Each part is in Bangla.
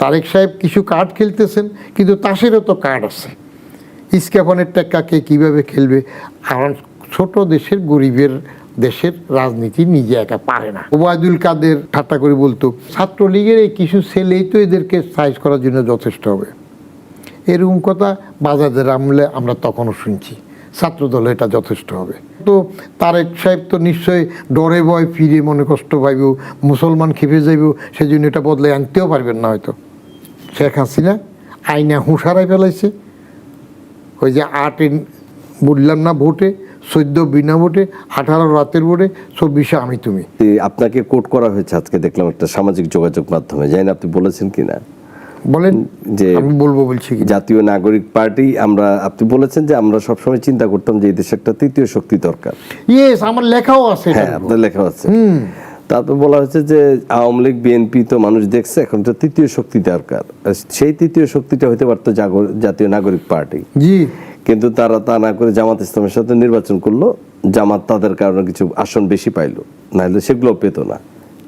তারেক সাহেব কিছু কার্ড খেলতেছেন, কিন্তু তাসেরও তো কার্ড আছে। ইস্কাফনের টাকাকে কীভাবে খেলবে? কারণ ছোট দেশের, গরিবের দেশের রাজনীতি নিজে একা পারে না। ওবায়দুল কাদের ঠাট্টা করে বলতো, ছাত্রলীগের এই কিছু ছেলেই তো এদেরকে সাইজ করার জন্য যথেষ্ট হবে। এরকম কথা বাজাজের আমলে আমরা তখনও শুনছি, ছাত্রদল এটা যথেষ্ট হবে। তো তারেক সাহেব তো নিশ্চয়ই ডরে ভয় ফিরে মনে কষ্ট পাইব, মুসলমান খেপে যাইব, সেই জন্য এটা বদলে আনতেও পারবেন না হয়তো। শেখ হাসিনা আইনা হুঁশারাই ফেলাইছে। ওই যে 8 বললাম না ভোটে, 14 বিনা ভোটে, 18 রাতের ভোটে, 24 আমি তুমি। আপনাকে কোট করা হয়েছে আজকে দেখলাম একটা সামাজিক যোগাযোগ মাধ্যমে, জানি না আপনি বলেছেন কিনা। বলেন। যে আমি বলবো বলছি কি, জাতীয় নাগরিক পার্টি আপনি বলেছেন যে আমরা সবসময় চিন্তা করতাম যে এই দেশে একটা তৃতীয় শক্তি দরকার। ইয়েস, আমার লেখাও আছে। হ্যাঁ, আপনার লেখা আছে। তারপর বলা হয়েছে যে আওয়ামী লীগ, বিএনপি তো মানুষ দেখছে, এখন তো তৃতীয় শক্তি দরকার। সেই তৃতীয় শক্তিটা হইতে পারতো জাতীয় নাগরিক পার্টি। জি, কিন্তু তারা তা না করে জামাত ইসলামের সাথে নির্বাচন করলো। জামাত তাদের কারণে কিছু আসন বেশি পাইলো, নাহলে সেগুলো পেত না।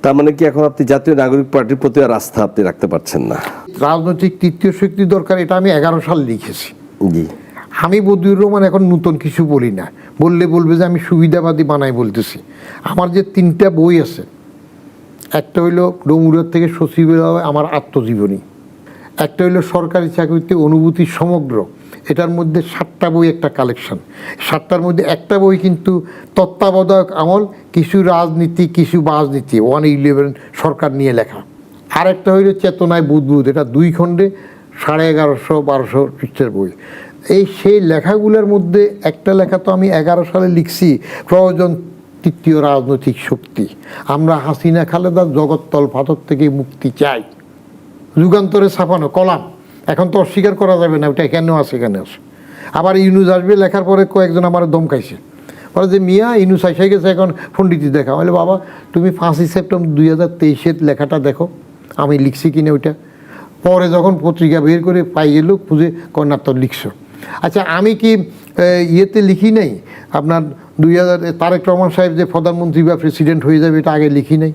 তার মানে কি এখন আপনি জাতীয় নাগরিক পার্টির প্রতি আর আস্থা আপনি রাখতে পারছেন না? রাজনৈতিক তৃতীয় শক্তি দরকার, এটা আমি 11 সাল লিখেছি। জি, আমি বদিউর রহমান এখন নতুন কিছু বলি না, বললে বলবে যে আমি সুবিধাবাদী বানাই বলতেছি। আমার যে 3টা বই আছে, একটা হইলো ডমুরিয়া থেকে সচিবের আমার আত্মজীবনী, একটা হইলো সরকারি চাকরিতে অনুভূতি সমগ্র, এটার মধ্যে 7টা বই একটা কালেকশন। 7টার মধ্যে একটা বই কিন্তু তত্ত্বাবধায়ক আমল, কিছু রাজনীতি কিছু বাজনীতি, 111 সরকার নিয়ে লেখা। আর একটা হইলো চেতনায় বুদবুদ, এটা 2 খণ্ডে 1150-1200 পৃষ্ঠার বই। সেই লেখাগুলোর মধ্যে একটা লেখা তো আমি 11 সালে লিখছি, প্রয়োজন তৃতীয় রাজনৈতিক শক্তি। আমরা হাসিনা খালেদার জগত্তল পাথর থেকে মুক্তি চাই। যুগান্তরে ছাপানো কলাম, এখন তো অস্বীকার করা যাবে না ওটা কেন আছে, কেন আছে। আবার ইউনুস আসবে লেখার পরে কয়েকজন আমার দমকাইছে, বলে যে মিয়া ইউনুস আইসে গেছে, এখন পণ্ডিতি দেখা। বলে বাবা তুমি 5ই সেপ্টেম্বর 2023 লেখাটা দেখো আমি লিখছি কিনা ওইটা। পরে যখন পত্রিকা বের করে পাই গেল খুঁজে, কন্যা তো লিখছো। আচ্ছা, আমি কি ইয়েতে লিখি নাই আপনার 2000 তারেক রহমান সাহেব যে প্রধানমন্ত্রী বা প্রেসিডেন্ট হয়ে যাবে, এটা আগে লিখি নাই?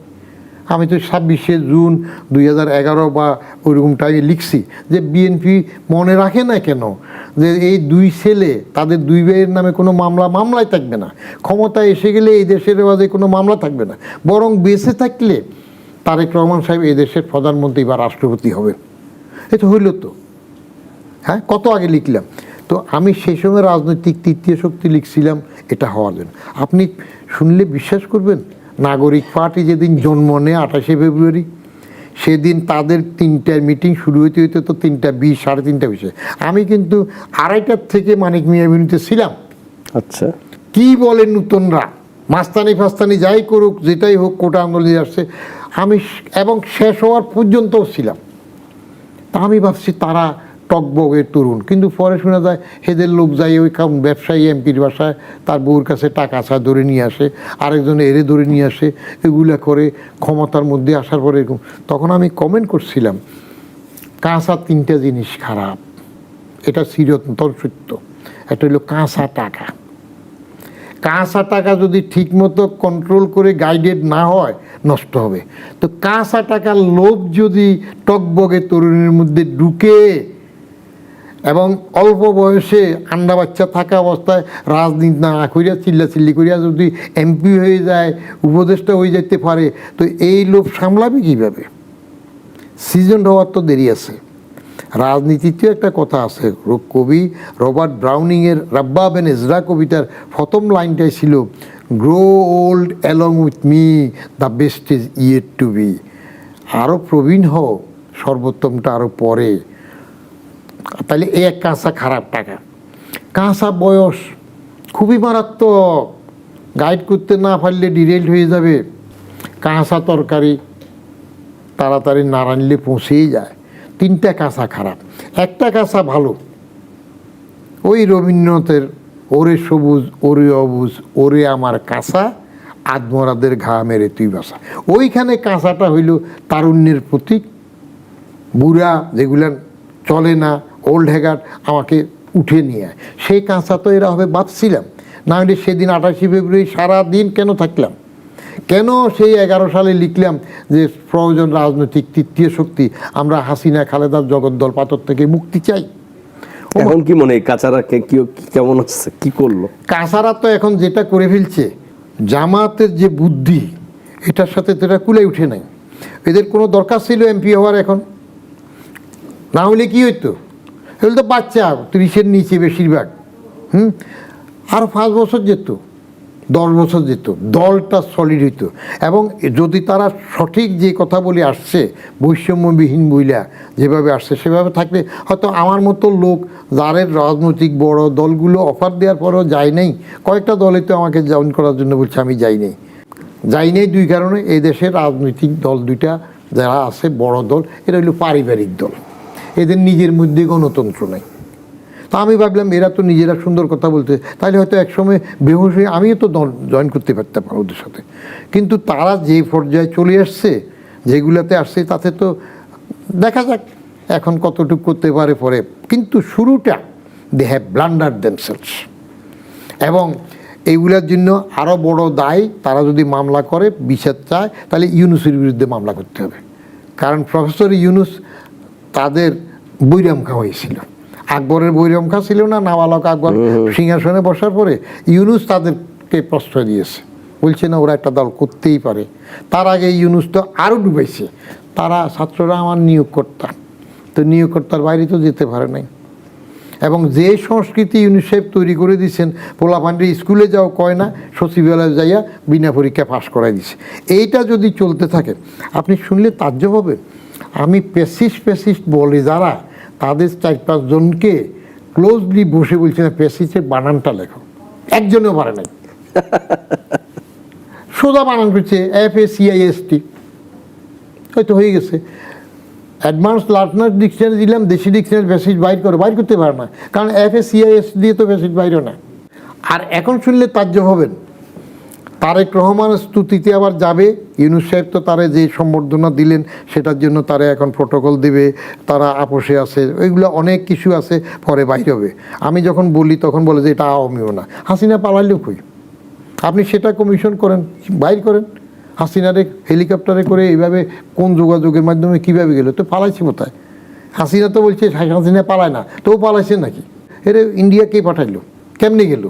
আমি তো 26শে জুন 2011 বা ওইরকম টাইমে লিখছি যে বিএনপি মনে রাখে না কেন যে এই 2 ছেলে, তাদের 2 ভাইয়ের নামে কোনো মামলায় থাকবে না, ক্ষমতায় এসে গেলে এই দেশের মাঝে কোনো মামলা থাকবে না, বরং বেঁচে থাকলে তারেক রহমান সাহেব এই দেশের প্রধানমন্ত্রী বা রাষ্ট্রপতি হবে। এটা হইল তো, হ্যাঁ, কত আগে লিখলাম। তো আমি সেই সময় রাজনৈতিক তৃতীয় শক্তি লিখছিলাম এটা হওয়ার জন্য। আপনি শুনলে বিশ্বাস করবেন, নাগরিক পার্টি যেদিন জন্ম নেয় 28শে ফেব্রুয়ারি, সেদিন তাদের 3টার মিটিং শুরু হইতে হইতে তো 3:20, 3:30 আমি কিন্তু 2:30টার থেকে মানিক মিয়া বিনুতে ছিলাম। আচ্ছা, কি বলে নূতনরা, মাস্তানি ফাস্তানি যাই করুক, যেটাই হোক, কোটা আন্দোলন আসছে, আমি এবং শেষ হওয়ার পর্যন্তও ছিলাম। তা আমি ভাবছি তারা টকবগের তরুণ, কিন্তু পরে শোনা যায় এদের লোক যায় ওই ব্যবসায়ী এমপির বাসায় তার বউর কাছে টাকা চা ধরে নিয়ে আসে, আরেকজন এরে ধরে নিয়ে আসে, এগুলা করে ক্ষমতার মধ্যে আসার পরে এরকম। তখন আমি কমেন্ট করছিলাম, কাঁচা 3টা জিনিস খারাপ, এটা চিরন্তন সত্য। একটা হলো কাঁচা টাকা। কাঁচা টাকা যদি ঠিকমতো কন্ট্রোল করে গাইডেড না হয় নষ্ট হবে। তো কাঁচা টাকার লোভ যদি টকবগে তরুণের মধ্যে ঢুকে এবং অল্প বয়সে আন্ডা বাচ্চা থাকা অবস্থায় রাজনীতি না করিয়া চিল্লাচিল্লি করিয়া যদি এমপি হয়ে যায়, উপদেষ্টা হয়ে যেতে পারে, তো এই লোভ সামলাবে কীভাবে? সিজন হওয়ার তো দেরি আছে। রাজনীতিতেও একটা কথা আছে, কবি রবার্ট ব্রাউনিংয়ের রাব্বা বেন এজরা কবিতার প্রথম লাইনটাই ছিল, grow old along with me, the best is yet to be. আরও প্রবীণ হও, সর্বোত্তমটা আরও পরে। তাহলে এই এক কাঁচা খারাপ টাকা। কাঁচা বয়স খুবই মারাত্মক, গাইড করতে না পারলে ডিরেল্ট হয়ে যাবে। কাঁচা তরকারি তাড়াতাড়ি না রানলে পৌঁছেই যায়। 3টা কাঁচা খারাপ, একটা কাঁচা ভালো। ওই রবীন্দ্রনাথের ওরে সবুজ ওরে অবুজ ওরে আমার কাঁচা, আদমরাদের ঘা মেরে তুই বাসা। ওইখানে কাঁচাটা হইল তারুণ্যের প্রতীক। বুড়া যেগুলা চলে না, ওল্ড হ্যাগার, আমাকে উঠে নিয়ে আয়, সেই কাঁচা তো এরা হবে ভাবছিলাম। না হলে সেদিন 28শে ফেব্রুয়ারি সারাদিন কেন থাকলাম? কেন সেই 11 সালে লিখলাম যে প্রয়োজন রাজনৈতিক তৃতীয় শক্তি, আমরা হাসিনা খালেদার জগদ্দল পাথর থেকে মুক্তি চাই। এখন কি মনে হয় কাচারা কেমন আছে, কি করলো? কাসারা তো এখন যেটা করে ফেলছে, জামাতের যে বুদ্ধি এটার সাথে তো এটা কুলে উঠে নাই। এদের কোনো দরকার ছিল এমপি হওয়ার এখন? না হলে কি হইতো? এগুলো তো বাচ্চা 30-এর নিচে বেশিরভাগ। আরও 5 বছর যেত, 10 বছর যেত, দলটা সলিড হইতো। এবং যদি তারা সঠিক যে কথা বলে আসছে, বৈষম্যবিহীন বইলা যেভাবে আসছে সেভাবে থাকলে হয়তো আমার মতো লোক যাদের রাজনৈতিক বড় দলগুলো অফার দেওয়ার পরেও যায় নাই, কয়েকটা দলে তো আমাকে জয়েন করার জন্য বলছে, আমি যাই নাই। 2 কারণে এই দেশের রাজনৈতিক দল দুইটা যারা আছে বড় দল, এরা হলো পারিবারিক দল, এদের নিজের মধ্যে গণতন্ত্র নাই। তা আমি ভাবলাম এরা তো নিজেরা সুন্দর কথা বলতে, তাহলে হয়তো একসময় বেহুশ হয়ে আমিও তো জয়েন করতে পারতাম ওদের সাথে। কিন্তু তারা যে পর্যায়ে চলে আসছে, যেগুলাতে আসছে, তাতে তো দেখা যাক এখন কতটুকু করতে পারে পরে। কিন্তু শুরুটা দে হ্যাভ ব্লান্ডার দেমসেলস। এবং এইগুলোর জন্য আরও বড় দায়, তারা যদি মামলা করে বিচার চায়, তাহলে ইউনুসের বিরুদ্ধে মামলা করতে হবে। কারণ প্রফেসর ইউনুস তাদের বৈরাম খাওয়া হয়েছিল। আকবরের বৈরাম খা ছিল না, নাবালক আকবর সিংহাসনে বসার পরে ইউনুস তাদেরকে প্রশ্রয় দিয়েছে, বলছে না ওরা একটা দল করতেই পারে। তার আগে ইউনুস তো আরও ডুবাইছে। তারা ছাত্ররা আমার নিয়োগকর্তা, তো নিয়োগকর্তার বাইরে তো যেতে পারে নাই। এবং যে সংস্কৃতি ইউনিসেফ তৈরি করে দিয়েছেন, পোলাপান্ডি স্কুলে যাও কয় না, সচিবালয়ে যাইয়া বিনা পরীক্ষা পাশ করাই দিছে। এইটা যদি চলতে থাকে, আপনি শুনলে তাজ্জব হবে। আমি পেসিস্ট বলে যারা, তাদের 4-5 জনকে ক্লোজলি বসে বলছি না, পেসিস্টের বানানটা লেখো, একজনেও পারে নাই। সোজা বানান করছে FACIST, হয়তো হয়ে গেছে। অ্যাডভান্স লার্নার ডিকশনারি দিলাম, দেশি ডিকশনারি বেসিস বাইর করো, বাইর করতে পারে না, কারণ FACIST দিয়ে তো বেসিস বাইরও না। আর এখন শুনলে তাজ্জব হবেন, তারেক রহমান স্তুতিতে আবার যাবে। ইউনুস সাহেব তো তারা যে সম্বর্ধনা দিলেন সেটার জন্য তারা এখন প্রোটোকল দেবে, তারা আপোষে আছে, ওইগুলো অনেক কিছু আছে, পরে বাইর হবে। আমি যখন বলি তখন বলে যে এটা আওয়ামীও না। হাসিনা পালাইলেও কই, আপনি সেটা কমিশন করেন, বাইর করেন। হাসিনারে হেলিকপ্টারে করে এইভাবে কোন যোগাযোগের মাধ্যমে কীভাবে গেল, তো পালাইছে কোথায়? হাসিনা তো বলছে হাসিনা পালায় না, তো পালাইছে নাকি? এর ইন্ডিয়া কে পাঠাইলো, কেমনে গেল?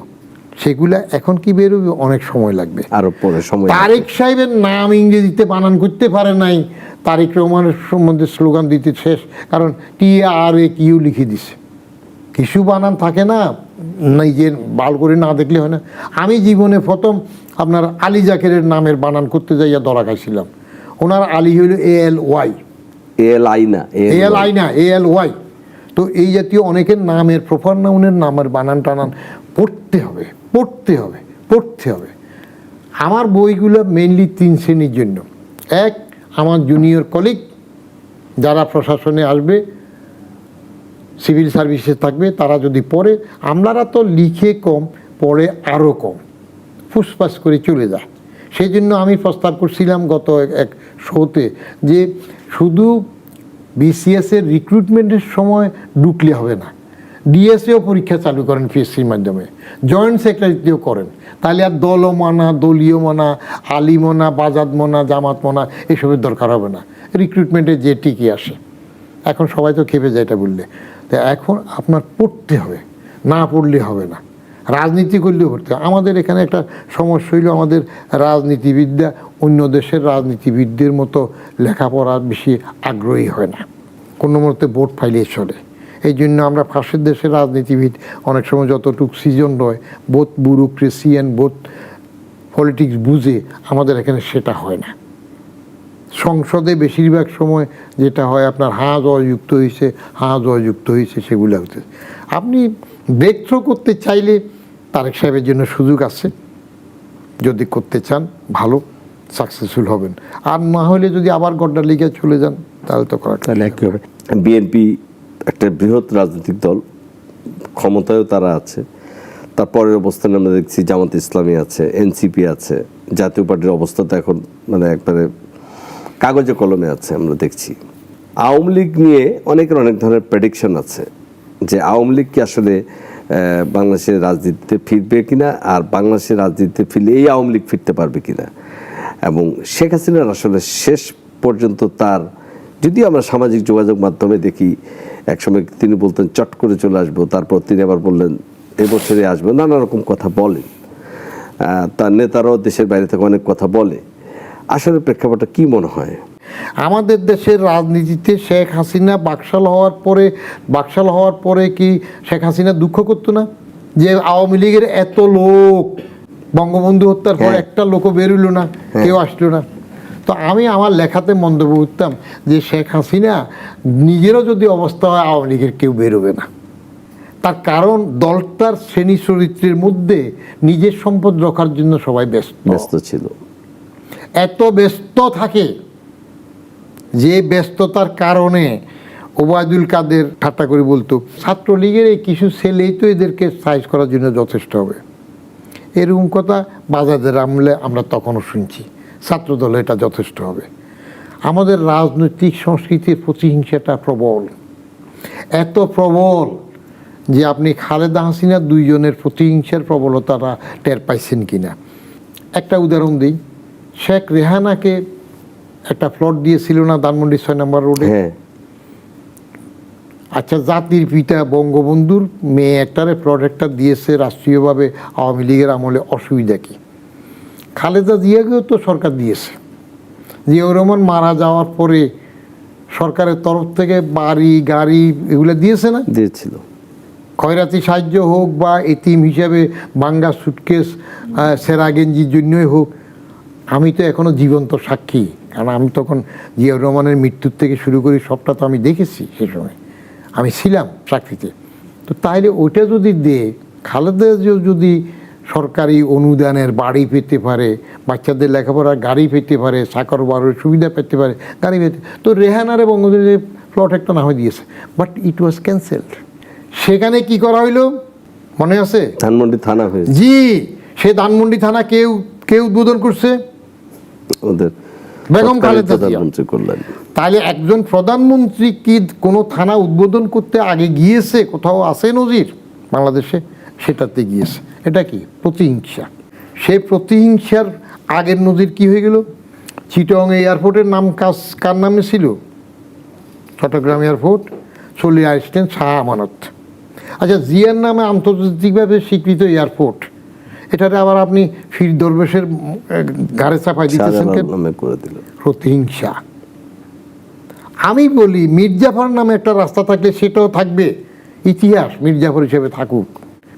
সেগুলা এখন কি বেরোবে, অনেক সময় লাগবে, আরো পরে সময়। তারেক সাহেবের নাম ইংরেজিতে বানান করতে পারে নাই, তারেক রহমানের সম্বন্ধে স্লোগান দিতে শেষ, কারণ TRAQ লিখে দিছে। কিছু বানান থাকে না, নিজের বাল করে না দেখলে হয় না। আমি জীবনে প্রথম আপনার আলী জাকেরের নামের বানান করতে যাইয়া ধরা খাইছিলাম। ওনার আলী হইল ALY, ALY। তো এই জাতীয় অনেকের নামের প্রপার নাউনের নামের বানান টানান পড়তে হবে। আমার বইগুলো মেইনলি 3 শ্রেণীর জন্য। এক, আমার জুনিয়র কলিগ যারা প্রশাসনে আসবে, সিভিল সার্ভিসে থাকবে, তারা যদি পড়ে, আমরারা তো লিখে কম, পড়ে আরও কম, ফুসফাস করে চলে যায়। সেই জন্য আমি প্রস্তাব করছিলাম গত এক শোতে যে শুধু BCS-এর রিক্রুটমেন্টের সময় ঢুকলে হবে না, DSA-ও পরীক্ষা চালু করেন PSC-র মাধ্যমে, জয়েন্ট সেক্রেটারিতেও করেন। তাহলে আর দলমানা, দলীয় মানা, আলিমনা, বাজাদ মনা, জামাত মনা এসবের দরকার হবে না, রিক্রুটমেন্টে যে টিকে আসে। এখন সবাই তো খেপে যায় এটা বললে। তো এখন আপনার পড়তে হবে, না পড়লে হবে না। রাজনীতি করলেও পড়তে হবে। আমাদের এখানে একটা সমস্যা হইল, আমাদের রাজনীতিবিদরা অন্য দেশের রাজনীতিবিদদের মতো লেখাপড়ার বেশি আগ্রহী হয় না, কোনো মতে ভোট ফাইলে চলে। এই জন্য আমরা পাশের দেশের রাজনীতিবিদ অনেক সময় যতটুকু সিজন রয়, বোধ ব্যুরোক্রেসি অ্যান্ড বোধ পলিটিক্স বুঝে, আমাদের এখানে সেটা হয় না। সংসদে বেশিরভাগ সময় যেটা হয় আপনার জয়যুক্ত হয়েছে সেগুলো হচ্ছে। আপনি ব্রেক থ্রো করতে চাইলে তারেক সাহেবের জন্য সুযোগ আছে, যদি করতে চান ভালো সাকসেসফুল হবেন। আর না হলে যদি আবার গড্ডা লিগে চলে যান তাহলে তো করা, তাহলে একই হবে। বিএনপি একটা বৃহৎ রাজনৈতিক দল, ক্ষমতায়ও তারা আছে। তারপরের অবস্থানে আমরা দেখছি জামাত ইসলামী আছে, NCP আছে, জাতীয় পার্টির অবস্থা তো এখন মানে একবারে কাগজে কলমে আছে। আমরা দেখছি আওয়ামী লীগ নিয়ে অনেকের অনেক ধরনের প্রেডিকশন আছে যে আওয়ামী লীগ কি আসলে বাংলাদেশের রাজনীতিতে ফিরবে কিনা, আর বাংলাদেশের রাজনীতিতে ফিরলে এই আওয়ামী লীগ ফিরতে পারবে কিনা। এবং শেখ হাসিনার আসলে শেষ পর্যন্ত তার, যদি আমরা সামাজিক যোগাযোগ মাধ্যমে দেখি, একসময় তিনি বলতেন চট করে চলে আসবো, তারপর তিনি আবার বললেন এবছরে আসবো, নানা রকম কথা বলেন। তার নেতারাও দেশের বাইরে থেকে অনেক কথা বলে। আসলে প্রেক্ষাপটটা কি মনে হয়? আমাদের দেশের রাজনীতিতে শেখ হাসিনা বাকশাল হওয়ার পরে কি শেখ হাসিনা দুঃখ করতো না যে আওয়ামী লীগের এত লোক, বঙ্গবন্ধু হত্যার পর একটা লোকও বেরোলো না, কেউ আসলো না? তো আমি আমার লেখাতে মন্তব্য করতাম যে শেখ হাসিনা নিজেরও যদি অবস্থা হয় আওয়ামী লীগের কেউ বেরোবে না। তার কারণ দলটার শ্রেণী চরিত্রের মধ্যে নিজের সম্পদ রক্ষার জন্য সবাই ব্যস্ত ছিল। এত ব্যস্ত থাকে যে ব্যস্ততার কারণে ওবায়দুল কাদের ঠাট্টা করে বলতো ছাত্রলীগের এই কিছু ছেলেই তো এদেরকে সাইজ করার জন্য যথেষ্ট হবে। এরকম কথা বাজাদের আমলে আমরা তখনও শুনছি, ছাত্রদলে এটা যথেষ্ট হবে। আমাদের রাজনৈতিক সংস্কৃতির প্রতিহিংসাটা প্রবল, এত প্রবল যে আপনি খালেদা হাসিনা দুইজনের প্রতিহিংসার প্রবলতাটা টের পাইছেন কিনা। একটা উদাহরণ দিই, শেখ রেহানাকে একটা প্লট দিয়েছিল না ধানমন্ডি 6 নম্বর রোডে? আচ্ছা, জাতির পিতা বঙ্গবন্ধুর মেয়ে একটারে প্লট একটা দিয়েছে রাষ্ট্রীয়ভাবে আওয়ামী লীগের আমলে, অসুবিধা কি? খালেদা জিয়াকেও তো সরকার দিয়েছে। জিয়াউর রহমান মারা যাওয়ার পরে সরকারের তরফ থেকে বাড়ি গাড়ি এগুলো দিয়েছে না? দিয়েছিল। খয়রাতি সাহায্য হোক বা এতিম হিসাবে বাঙ্গা সুটকেস সেরা গেঞ্জির জন্যই হোক। আমি তো এখনও জীবন্ত সাক্ষী, কারণ আমি তখন জিয়াউর রহমানের মৃত্যুর থেকে শুরু করি সবটা তো আমি দেখেছি, সে সময় আমি ছিলাম চাকরিতে। তো তাইলে ওইটা যদি খালেদা যদি সরকারি অনুদানের বাড়ি পেতে পারে, বাচ্চাদের লেখাপড়ার গাড়ি পেতে পারে, চাকর বাড়ির সুবিধা পেতে পারে, গাড়ি পেতে, তো রেহানারে বঙ্গবন্ধু প্লট একটা না হয়ে দিয়েছে, বাট ইট ওয়াজ ক্যান্সেলড। সেখানে কি করা হইল মনে আছে? ধানমন্ডি থানা হয়েছে। জি, সে ধানমন্ডি থানা কেউ উদ্বোধন করছে? ওদের বেগম খালেদা জিয়া। করলেন। তাহলে একজন প্রধানমন্ত্রী কি কোনো থানা উদ্বোধন করতে আগে গিয়েছে? কোথাও আছে নজির বাংলাদেশে? সেটাতে গিয়েছে। এটা কি প্রতিহিংসা? সেই প্রতিহিংসার আগের নজির কি হয়ে গেল? চিটং এয়ারপোর্টের নাম কার নামে ছিল? Chittagong airport, চল্লি Iceland, Shah Amanat. আচ্ছা, জিয়ার নামে আন্তর্জাতিকভাবে স্বীকৃত এয়ারপোর্ট, এটাতে আবার আপনি ফির দরবেশের ঘাড়ে চাপাই দিতেছেন কেন? প্রতিহিংসা। আমি বলি মির্জাফর নামে একটা রাস্তা থাকলে সেটাও থাকবে, ইতিহাস মির্জাফর হিসেবে থাকুক,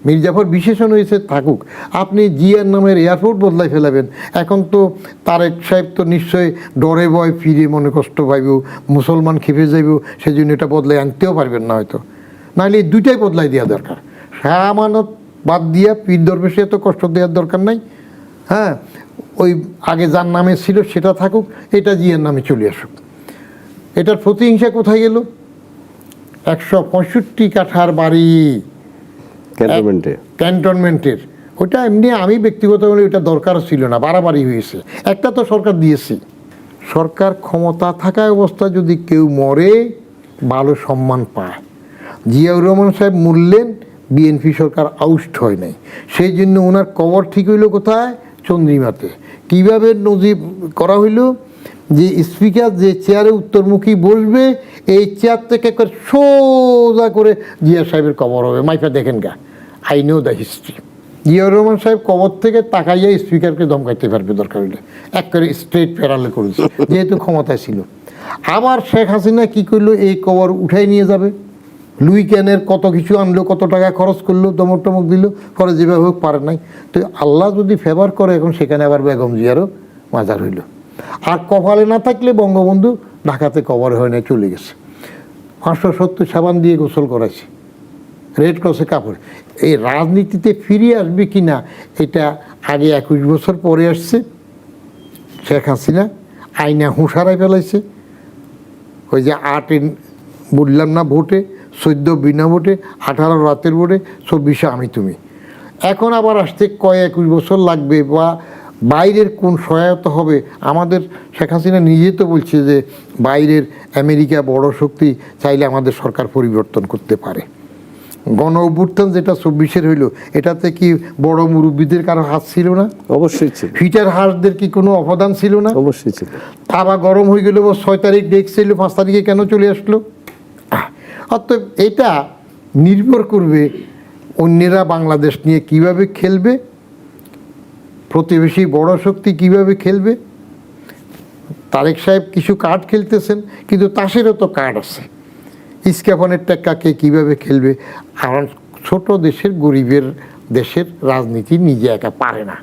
মির্জাফর বিশেষণ হয়েছে থাকুক। আপনি জিয়ার নামের এয়ারপোর্ট বদলাই ফেলাবেন। এখন তো তারেক সাহেব তো নিশ্চয়ই ডরে ভয় ফিরে মনে কষ্ট পাইব, মুসলমান খেপে যাইব, সেই জন্য এটা বদলাই আনতেও পারবেন না হয়তো। নাহলে এই দুইটাই বদলাই দেওয়া দরকার। শাহ আমানত বাদ দিয়া পীর দরবেশে এত কষ্ট দেওয়ার দরকার নাই। হ্যাঁ, ওই আগে যার নামে ছিল সেটা থাকুক, এটা জিয়ার নামে চলে আসুক। এটার প্রতিহিংসা কোথায় গেল? 165 কাঠার বাড়ি ক্যান্টনমেন্টের, ওটা এমনি আমি ব্যক্তিগতভাবে ওটা দরকার ছিল না, বাড়াবাড়ি হয়েছে। একটা তো সরকার দিয়েছে। সরকার ক্ষমতা থাকা অবস্থা যদি কেউ মরে ভালো সম্মান পায়। জিয়াউর রহমান সাহেব মরলেন, বিএনপি সরকার আউস্ট হয় নাই, সেই জন্য ওনার কবর ঠিক হইল কোথায়? চন্দ্রিমাতে। কীভাবে নজিব করা হইল? যে স্পিকার যে চেয়ারে উত্তরমুখী বসবে, এই চেয়ার থেকে একবার সোজা করে জিয়া সাহেবের কবর হবে। মাইফা দেখেন গা, I know the history. Ziaur Rahman সাহেব কবর থেকে তাকাইয়া স্পিকারকে ধমকাইতে পারবে দরকার হইলে, এক করে স্ট্রেট প্যারালে করেছে, যেহেতু ক্ষমতায় ছিল। আবার শেখ হাসিনা কী করলো? এই কবর উঠাই নিয়ে যাবে। লুই ক্যানের কত কিছু আনলো, কত টাকা খরচ করলো, দমক টমক দিল, করে যেভাবে হোক পারে নাই। তো আল্লাহ যদি ফেভার করে, এখন সেখানে আবার বেগম জিয়ারও মাজার হইল। আর কপালে না থাকলে বঙ্গবন্ধু ঢাকাতে কবর হয় না, চলে গেছে। 570 সাবান দিয়ে গোসল করাইছে, রেড ক্রসে কাপড়। এই রাজনীতিতে ফিরে আসবে কি না, এটা আগে 21 বছর পরে আসছে। শেখ হাসিনা আইনা হুঁশারাই ফেলাইছে। ওই যে 8 বললাম না ভোটে, 14 বিনা ভোটে, 18 রাতের ভোটে, 24 আমি তুমি। এখন আবার আসতে 21 বছর লাগবে, বা বাইরের কোন সহায়তা হবে? আমাদের শেখ হাসিনা নিজে তো বলছে যে বাইরের আমেরিকা বড় শক্তি চাইলে আমাদের সরকার পরিবর্তন করতে পারে। গণ অভ্যুত্থান যেটা 24-এর হইলো, এটাতে কি বড় মুরব্বীদের কারো হাত ছিল না? অবশ্যই ছিল, ফিটার হাঁসদের কি কোনো অবদান ছিল না? অবশ্যই ছিল। আবার গরম হয়ে গেল, 6 তারিখ ডেট ছিল, 5 তারিখে কেন চলে আসলো? অতএব এটা নির্ভর করবে অন্যেরা বাংলাদেশ নিয়ে কিভাবে খেলবে, প্রতিবেশী বড় শক্তি কিভাবে খেলবে। তারেক সাহেব কিছু কার্ড খেলতেছেন, কিন্তু তাসেরও তো কার্ড আছে। ইস্কাফনের টেক্কাকে কিভাবে খেলবে? কারণ ছোট দেশের, গরিবের দেশের রাজনীতি নিজে একা পারে না,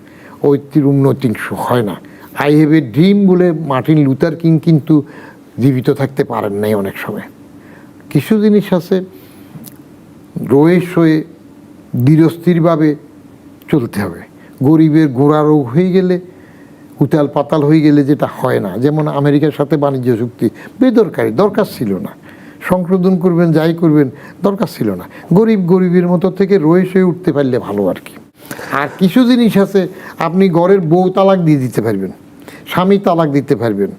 ঐতির উন্নতি হয় না। আই হ্যাভ এ ড্রিম বলে মার্টিন লুথার কিং কিন্তু জীবিত থাকতে পারেন নাই অনেক সময়। কিছু জিনিস আছে রয়ে সয়ে ধীরস্থিরভাবে চলতে হবে। গরিবের গোড়া রোগ হয়ে গেলে, উতাল পাতাল হয়ে গেলে যেটা হয় না, যেমন আমেরিকার সাথে বাণিজ্য চুক্তি বেদরকারি, দরকার ছিল না। সংশোধন করবেন, যাই করবেন, দরকার ছিল না। গরিবের মতো থেকে রয়ে সয়ে উঠতে পারলে ভালো আর কি। আর কিছু জিনিস আছে, আপনি ঘরের বউ তালাক দিয়ে দিতে পারবেন, স্বামী তালাক দিতে পারবেন,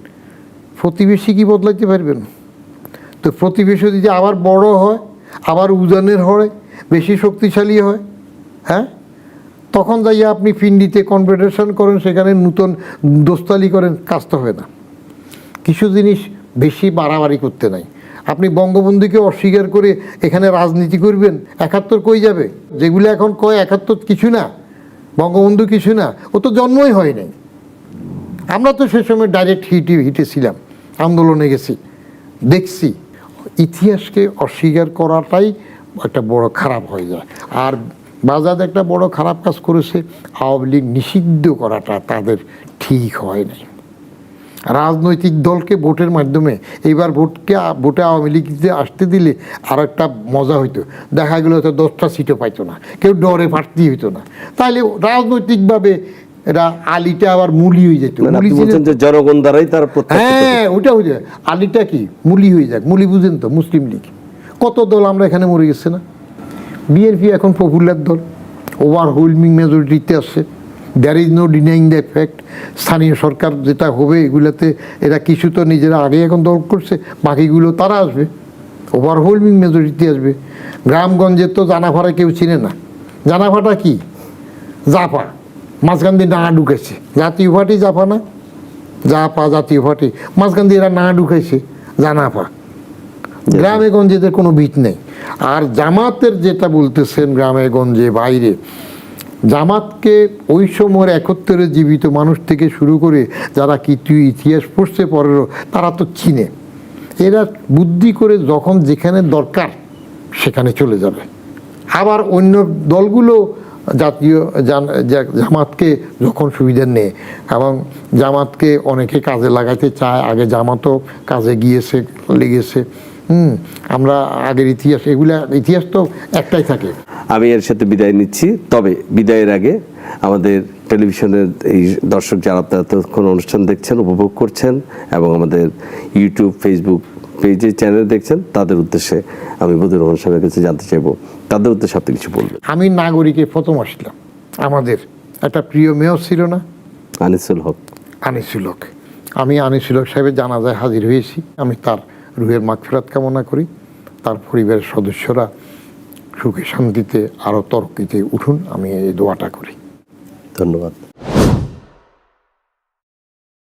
প্রতিবেশী কি বদলাইতে পারবেন? তো প্রতিবেশী যদি আবার বড় হয়, আবার উজানের হয়, বেশি শক্তিশালী হয়, হ্যাঁ, তখন যাইয়া আপনি পিন্ডিতে কনফেডারেশন করেন, সেখানে নূতন দোস্তালি করেন, কাজ তো হয় না। কিছু জিনিস বেশি বাড়াবাড়ি করতে নাই। আপনি বঙ্গবন্ধুকে অস্বীকার করে এখানে রাজনীতি করবেন, 71 কই যাবে? যেগুলো এখন কয় 71 কিছু না, বঙ্গবন্ধু কিছু না, ও তো জন্মই হয় নাই। আমরা তো সে সময় ডাইরেক্ট হিটেছিলাম, আন্দোলনে গেছি, দেখছি। ইতিহাসকে অস্বীকার করাটাই একটা বড় খারাপ হয়ে যায়। আর বাজার একটা বড় খারাপ কাজ করেছে, আওয়ামী লীগ নিষিদ্ধ করাটা তাদের ঠিক হয় নাই। রাজনৈতিক দলকে ভোটের মাধ্যমে, এইবার ভোটে আওয়ামী লীগকে আসতে দিলে আর একটা মজা হইতো, দেখা গেলো হয়তো 10টা সিটও পাইতো না, কেউ ডরে প্রার্থী হইতো না। তাহলে রাজনৈতিকভাবে এরা আলিটা আবার মুলি হয়ে যেত। আপনি বলছেন যে জনগণ দ্বারাই তার প্রত্যাখ্যাত। হ্যাঁ, ওটা হয়ে যায়, আলিটা কি মুলি হয়ে যাক। মুলি বুঝেন তো, মুসলিম লীগ। কত দল আমরা এখানে মরে গেছে না? বিএনপি এখন পপুলার দল, ওভারওয়েলমিং মেজরিটিতে আসছে। There is no denying the fact. স্থানীয় সরকার যেটা হবে, এগুলাতে এরা কিছু তো নিজেরা আগে এখন দল করছে, বাকিগুলো তারা আসবে, ওভারওয়েলমিং মেজরিটি আসবে। গ্রামগঞ্জের তো জানাফাড়া কেউ চিনে না। জানাফাটা কি? জাপা, মাঝখান দিয়ে না ঢুকেছে, জাতীয় পার্টি জাপা না, জাপা জাতীয় পার্টি, মাঝখান দিয়ে এরা না ঢুকেছে, জানাফা। গ্রামে গঞ্জেদের কোনো ভিত নেই। আর জামাতের যেটা বলতেছেন গ্রামে গঞ্জে বাইরে, জামাতকে ওই সময়ের 71-এর জীবিত মানুষ থেকে শুরু করে যারা কিছু ইতিহাস পড়ছে পরেরও, তারা তো চিনে। এরা বুদ্ধি করে যখন যেখানে দরকার সেখানে চলে যাবে। আবার অন্য দলগুলো জাতীয় জামাতকে যখন সুবিধা নেয়, এবং জামাতকে অনেকে কাজে লাগাইতে চায়, আগে জামাতও কাজে গিয়েছে, লেগেছে। আমরা আগের ইতিহাস, এগুলা ইতিহাস তো একটাই থাকে। আমি এর সাথে বিদায় নিচ্ছি, তবে বিদায়ের আগে আমাদের টেলিভিশনের এই দর্শক যারা আপনারা তখন অনুষ্ঠান দেখছেন, উপভোগ করছেন, এবং আমাদের ইউটিউব, ফেসবুক পেজে চ্যানেল দেখছেন, তাদের উদ্দেশ্যে আমি বদিউর রহমান সাহেবের কাছে জানতে চাইবো, তাদের উদ্দেশ্যে আপনি কিছু বলবেন। আমি নাগরিকে প্রথম আসলাম, আমাদের একটা প্রিয় মেয়র ছিল না, আনিসুল হক। আনিসুল হক। আমি আনিসুল হক সাহেবের জানাজায় হাজির হয়েছি। আমি তার রুহের মাগফিরাত কামনা করি। তার পরিবারের সদস্যরা সুখে শান্তিতে আরও তরক্কিতে উঠুন, আমি এই দোয়াটা করি। ধন্যবাদ।